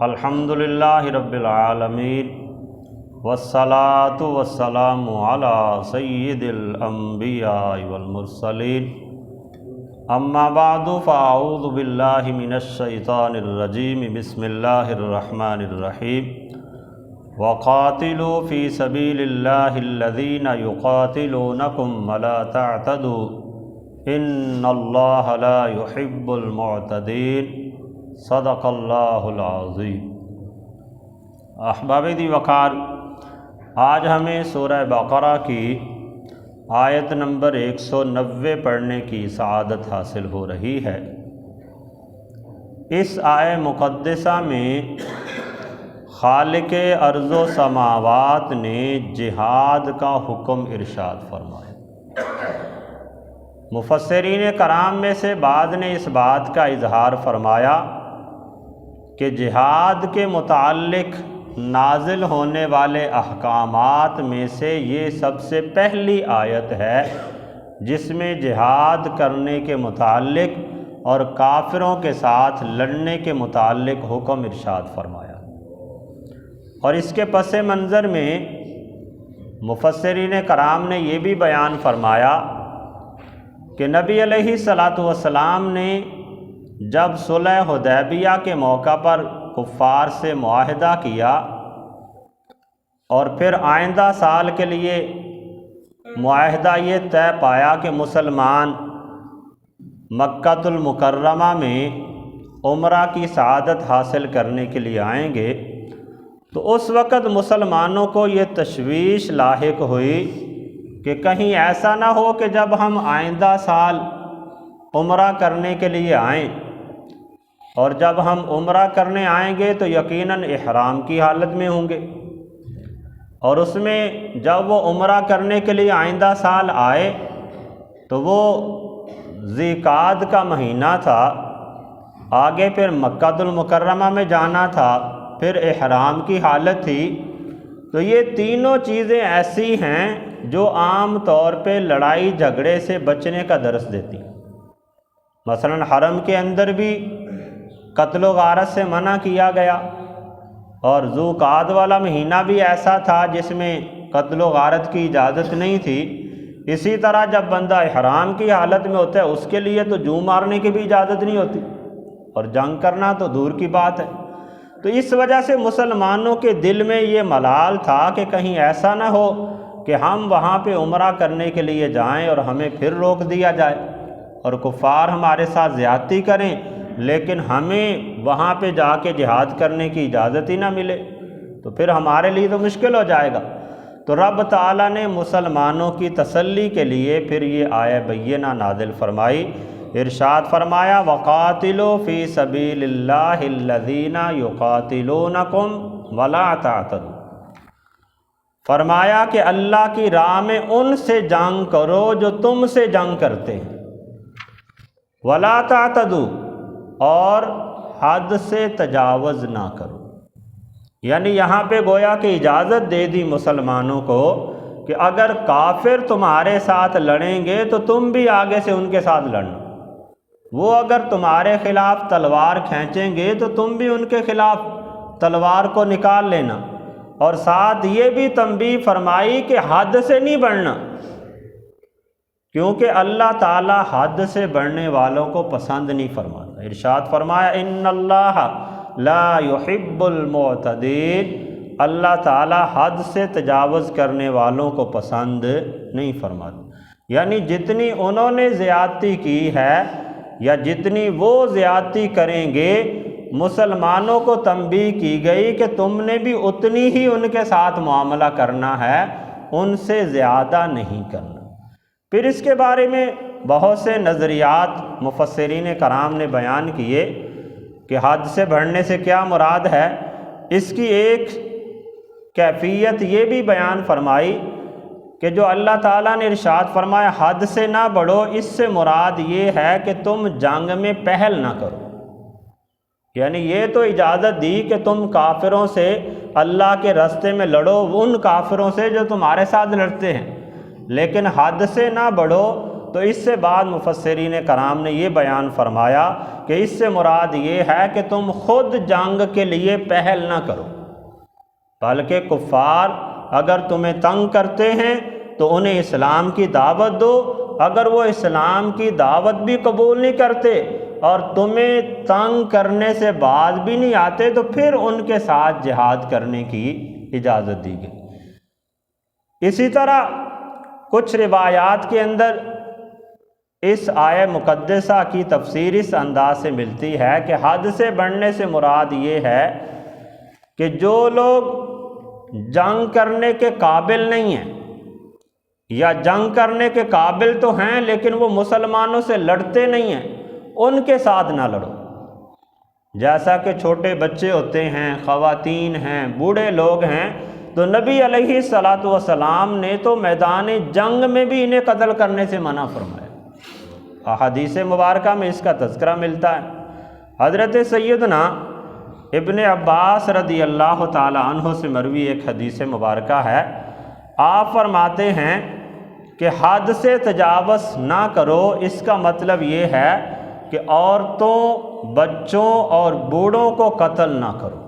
الحمدللہ رب العالمین والصلاة والسلام علی سید الانبیاء والمرسلین اما بعد فاعوذ باللہ من الشیطان الرجیم بسم اللہ الرحمن الرحیم وقاتلوا فی سبیل اللہ الذین یقاتلونکم ولا تعتدوا ان اللہ لا يحب المعتدین صدق اللہ العظیم۔ احباب دی وقار، آج ہمیں سورہ بقرہ کی آیت نمبر 190 پڑھنے کی سعادت حاصل ہو رہی ہے۔ اس آیہ مقدسہ میں خالق ارض و سماوات نے جہاد کا حکم ارشاد فرمایا۔ مفسرین کرام میں سے بعض نے اس بات کا اظہار فرمایا کہ جہاد کے متعلق نازل ہونے والے احکامات میں سے یہ سب سے پہلی آیت ہے جس میں جہاد کرنے کے متعلق اور کافروں کے ساتھ لڑنے کے متعلق حکم ارشاد فرمایا۔ اور اس کے پس منظر میں مفسرین کرام نے یہ بھی بیان فرمایا کہ نبی علیہ الصلاۃ والسلام نے جب صلح حدیبیہ کے موقع پر کفار سے معاہدہ کیا اور پھر آئندہ سال کے لیے معاہدہ یہ طے پایا کہ مسلمان مکۃ المکرمہ میں عمرہ کی سعادت حاصل کرنے کے لیے آئیں گے، تو اس وقت مسلمانوں کو یہ تشویش لاحق ہوئی کہ کہیں ایسا نہ ہو کہ جب ہم آئندہ سال عمرہ کرنے کے لیے آئیں اور جب ہم عمرہ کرنے آئیں گے تو یقیناً احرام کی حالت میں ہوں گے، اور اس میں جب وہ عمرہ کرنے کے لیے آئندہ سال آئے تو وہ ذی قعدہ کا مہینہ تھا، آگے پھر مکۃ المکرمہ میں جانا تھا، پھر احرام کی حالت تھی۔ تو یہ تینوں چیزیں ایسی ہیں جو عام طور پہ لڑائی جھگڑے سے بچنے کا درس دیتی ہیں۔ مثلا حرم کے اندر بھی قتل و غارت سے منع کیا گیا، اور ذو قعدہ والا مہینہ بھی ایسا تھا جس میں قتل و غارت کی اجازت نہیں تھی۔ اسی طرح جب بندہ احرام کی حالت میں ہوتا ہے اس کے لیے تو جوں مارنے کی بھی اجازت نہیں ہوتی، اور جنگ کرنا تو دور کی بات ہے۔ تو اس وجہ سے مسلمانوں کے دل میں یہ ملال تھا کہ کہیں ایسا نہ ہو کہ ہم وہاں پہ عمرہ کرنے کے لیے جائیں اور ہمیں پھر روک دیا جائے اور کفار ہمارے ساتھ زیادتی کریں، لیکن ہمیں وہاں پہ جا کے جہاد کرنے کی اجازت ہی نہ ملے، تو پھر ہمارے لیے تو مشکل ہو جائے گا۔ تو رب تعالیٰ نے مسلمانوں کی تسلی کے لیے پھر یہ آیہ بینہ نازل فرمائی، ارشاد فرمایا وَقَاتِلُوا فِي سَبِيلِ اللَّهِ الَّذِينَ يُقَاتِلُونَكُمْ وَلَا تَعْتَدُوا، فرمایا کہ اللہ کی راہ میں ان سے جنگ کرو جو تم سے جنگ کرتے ہیں، وَلَا تَعْتَدُوا، اور حد سے تجاوز نہ کرو۔ یعنی یہاں پہ گویا کہ اجازت دے دی مسلمانوں کو کہ اگر کافر تمہارے ساتھ لڑیں گے تو تم بھی آگے سے ان کے ساتھ لڑنا، وہ اگر تمہارے خلاف تلوار کھینچیں گے تو تم بھی ان کے خلاف تلوار کو نکال لینا، اور ساتھ یہ بھی تنبیہ فرمائی کہ حد سے نہیں بڑھنا، کیونکہ اللہ تعالیٰ حد سے بڑھنے والوں کو پسند نہیں فرماتا۔ ارشاد فرمایا ان اللہ لا يحب المعتدین، اللہ تعالیٰ حد سے تجاوز کرنے والوں کو پسند نہیں فرماتا۔ یعنی جتنی انہوں نے زیادتی کی ہے یا جتنی وہ زیادتی کریں گے، مسلمانوں کو تنبیہ کی گئی کہ تم نے بھی اتنی ہی ان کے ساتھ معاملہ کرنا ہے، ان سے زیادہ نہیں کرنا۔ پھر اس کے بارے میں بہت سے نظریات مفسرین کرام نے بیان کیے کہ حد سے بڑھنے سے کیا مراد ہے۔ اس کی ایک کیفیت یہ بھی بیان فرمائی کہ جو اللہ تعالیٰ نے ارشاد فرمایا حد سے نہ بڑھو، اس سے مراد یہ ہے کہ تم جنگ میں پہل نہ کرو۔ یعنی یہ تو اجازت دی کہ تم کافروں سے اللہ کے راستے میں لڑو، ان کافروں سے جو تمہارے ساتھ لڑتے ہیں، لیکن حد سے نہ بڑھو تو اس سے بعد مفسرین کرام نے یہ بیان فرمایا کہ اس سے مراد یہ ہے کہ تم خود جنگ کے لیے پہل نہ کرو، بلکہ کفار اگر تمہیں تنگ کرتے ہیں تو انہیں اسلام کی دعوت دو، اگر وہ اسلام کی دعوت بھی قبول نہیں کرتے اور تمہیں تنگ کرنے سے باز بھی نہیں آتے تو پھر ان کے ساتھ جہاد کرنے کی اجازت دی گئی۔ اسی طرح کچھ روایات کے اندر اس آیہ مقدسہ کی تفسیر اس انداز سے ملتی ہے کہ حد سے بڑھنے سے مراد یہ ہے کہ جو لوگ جنگ کرنے کے قابل نہیں ہیں یا جنگ کرنے کے قابل تو ہیں لیکن وہ مسلمانوں سے لڑتے نہیں ہیں، ان کے ساتھ نہ لڑو۔ جیسا کہ چھوٹے بچے ہوتے ہیں، خواتین ہیں، بوڑھے لوگ ہیں، تو نبی علیہ الصلاۃ والسلام نے تو میدان جنگ میں بھی انہیں قتل کرنے سے منع فرمایا۔ احادیث مبارکہ میں اس کا تذکرہ ملتا ہے۔ حضرت سیدنا ابن عباس رضی اللہ تعالی عنہ سے مروی ایک حدیث مبارکہ ہے، آپ فرماتے ہیں کہ حد سے تجاوز نہ کرو، اس کا مطلب یہ ہے کہ عورتوں، بچوں اور بوڑھوں کو قتل نہ کرو،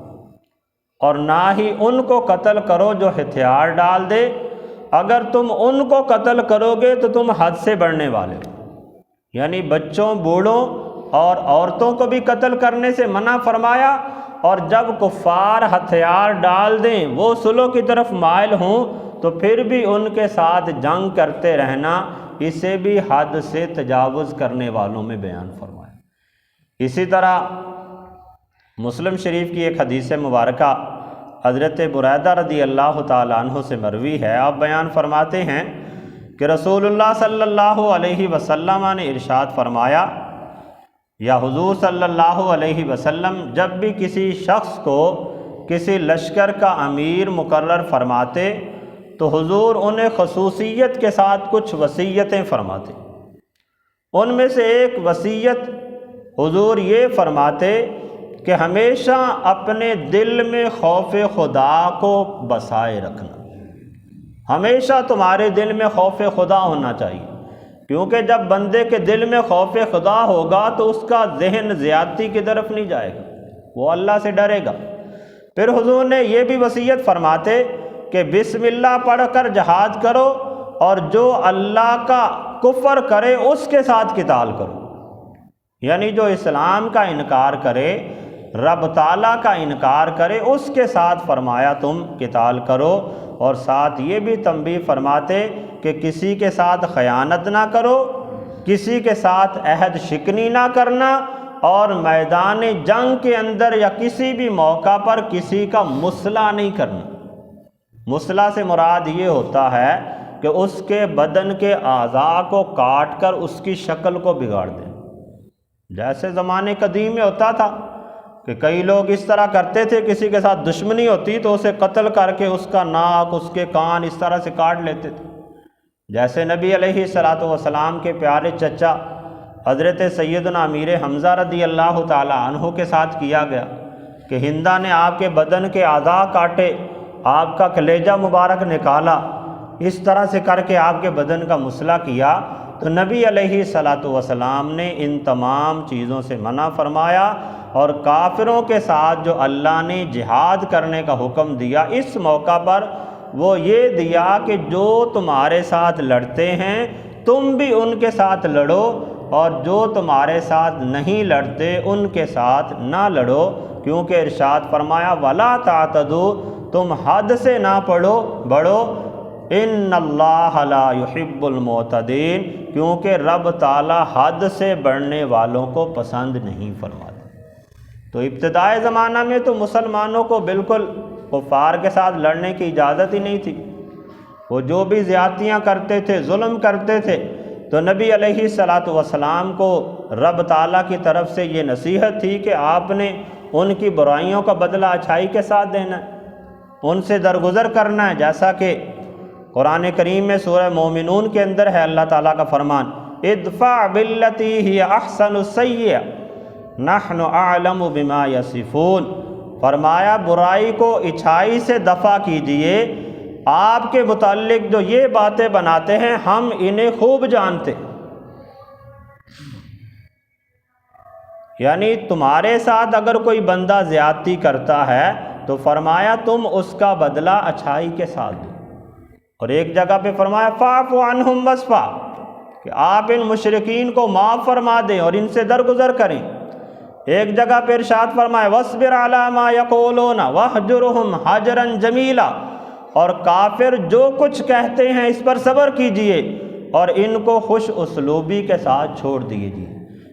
اور نہ ہی ان کو قتل کرو جو ہتھیار ڈال دے۔ اگر تم ان کو قتل کرو گے تو تم حد سے بڑھنے والے ہو، یعنی بچوں، بوڑھوں اور عورتوں کو بھی قتل کرنے سے منع فرمایا، اور جب کفار ہتھیار ڈال دیں، وہ صلح کی طرف مائل ہوں، تو پھر بھی ان کے ساتھ جنگ کرتے رہنا، اسے بھی حد سے تجاوز کرنے والوں میں بیان فرمایا۔ اسی طرح مسلم شریف کی ایک حدیث مبارکہ حضرت بریدہ رضی اللہ تعالی عنہ سے مروی ہے، آپ بیان فرماتے ہیں کہ رسول اللہ صلی اللہ علیہ وسلم نے ارشاد فرمایا، یا حضور صلی اللہ علیہ وسلم جب بھی کسی شخص کو کسی لشکر کا امیر مقرر فرماتے تو حضور انہیں خصوصیت کے ساتھ کچھ وصیتیں فرماتے۔ ان میں سے ایک وصیت حضور یہ فرماتے کہ ہمیشہ اپنے دل میں خوف خدا کو بسائے رکھنا، ہمیشہ تمہارے دل میں خوف خدا ہونا چاہیے، کیونکہ جب بندے کے دل میں خوف خدا ہوگا تو اس کا ذہن زیادتی کی طرف نہیں جائے گا، وہ اللہ سے ڈرے گا۔ پھر حضور نے یہ بھی وصیت فرماتے کہ بسم اللہ پڑھ کر جہاد کرو، اور جو اللہ کا کفر کرے اس کے ساتھ قتال کرو، یعنی جو اسلام کا انکار کرے، رب تعالیٰ کا انکار کرے، اس کے ساتھ فرمایا تم قتال کرو، اور ساتھ یہ بھی تنبیہ فرماتے کہ کسی کے ساتھ خیانت نہ کرو، کسی کے ساتھ عہد شکنی نہ کرنا، اور میدان جنگ کے اندر یا کسی بھی موقع پر کسی کا مصلح نہیں کرنا۔ مصلح سے مراد یہ ہوتا ہے کہ اس کے بدن کے اعضاء کو کاٹ کر اس کی شکل کو بگاڑ دیں، جیسے زمانے قدیم میں ہوتا تھا کہ کئی لوگ اس طرح کرتے تھے، کسی کے ساتھ دشمنی ہوتی تو اسے قتل کر کے اس کا ناک، اس کے کان اس طرح سے کاٹ لیتے تھے، جیسے نبی علیہ الصلاۃ والسلام کے پیارے چچا حضرت سیدنا امیر حمزہ رضی اللہ تعالی عنہ کے ساتھ کیا گیا کہ ہندہ نے آپ کے بدن کے اعضاء کاٹے، آپ کا کلیجہ مبارک نکالا، اس طرح سے کر کے آپ کے بدن کا مصلح کیا، تو نبی علیہ الصلاۃ والسلام نے ان تمام چیزوں سے منع فرمایا، اور کافروں کے ساتھ جو اللہ نے جہاد کرنے کا حکم دیا اس موقع پر وہ یہ دیا کہ جو تمہارے ساتھ لڑتے ہیں تم بھی ان کے ساتھ لڑو، اور جو تمہارے ساتھ نہیں لڑتے ان کے ساتھ نہ لڑو، کیونکہ ارشاد فرمایا وَلَا تَعْتَدُوا، تم حد سے نہ بڑھو، ان اللہ لا يحب المعتدین، کیونکہ رب تعالی حد سے بڑھنے والوں کو پسند نہیں فرماتے۔ تو ابتدائی زمانہ میں تو مسلمانوں کو بالکل کفار کے ساتھ لڑنے کی اجازت ہی نہیں تھی، وہ جو بھی زیادتیاں کرتے تھے، ظلم کرتے تھے، تو نبی علیہ الصلاۃ والسلام کو رب تعالیٰ کی طرف سے یہ نصیحت تھی کہ آپ نے ان کی برائیوں کا بدلہ اچھائی کے ساتھ دینا ہے، ان سے درگزر کرنا ہے، جیسا کہ قرآن کریم میں سورہ مومنون کے اندر ہے اللہ تعالیٰ کا فرمان ادفع باللتی ہی احسن السیئہ نحن اعلم بما یصفون، فرمایا برائی کو اچھائی سے دفع کیجئے، آپ کے متعلق جو یہ باتیں بناتے ہیں ہم انہیں خوب جانتے، یعنی تمہارے ساتھ اگر کوئی بندہ زیادتی کرتا ہے تو فرمایا تم اس کا بدلہ اچھائی کے ساتھ دو، اور ایک جگہ پہ فرمایا فاعف عنہم واصفح، کہ آپ ان مشرکین کو معاف فرما دیں اور ان سے درگزر کریں۔ ایک جگہ پہ ارشاد فرمایا واصبر علی ما یقولون واہجرہم حجرا جمیلا، اور کافر جو کچھ کہتے ہیں اس پر صبر کیجئے اور ان کو خوش اسلوبی کے ساتھ چھوڑ دیجئے۔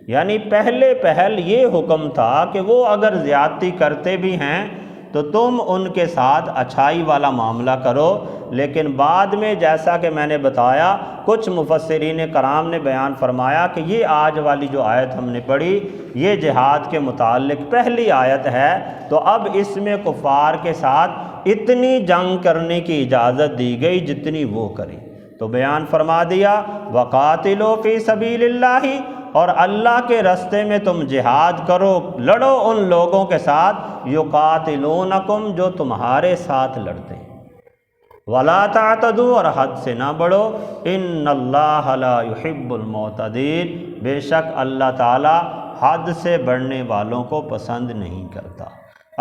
یعنی پہلے پہل یہ حکم تھا کہ وہ اگر زیادتی کرتے بھی ہیں تو تم ان کے ساتھ اچھائی والا معاملہ کرو، لیکن بعد میں جیسا کہ میں نے بتایا کچھ مفسرین کرام نے بیان فرمایا کہ یہ آج والی جو آیت ہم نے پڑھی یہ جہاد کے متعلق پہلی آیت ہے، تو اب اس میں کفار کے ساتھ اتنی جنگ کرنے کی اجازت دی گئی جتنی وہ کریں۔ تو بیان فرما دیا وَقَاتِلُوا فِي سَبِيلِ اللَّهِ، اور اللہ کے راستے میں تم جہاد کرو، لڑو ان لوگوں کے ساتھ یقاتلونکم جو تمہارے ساتھ لڑتے ہیں، ولا تعتدوا، اور حد سے نہ بڑھو، ان اللہ لا یحب المعتدین، بے شک اللہ تعالی حد سے بڑھنے والوں کو پسند نہیں کرتا۔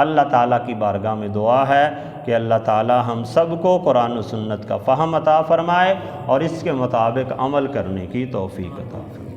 اللہ تعالیٰ کی بارگاہ میں دعا ہے کہ اللہ تعالیٰ ہم سب کو قرآن و سنت کا فہم عطا فرمائے اور اس کے مطابق عمل کرنے کی توفیق عطا فرمائے۔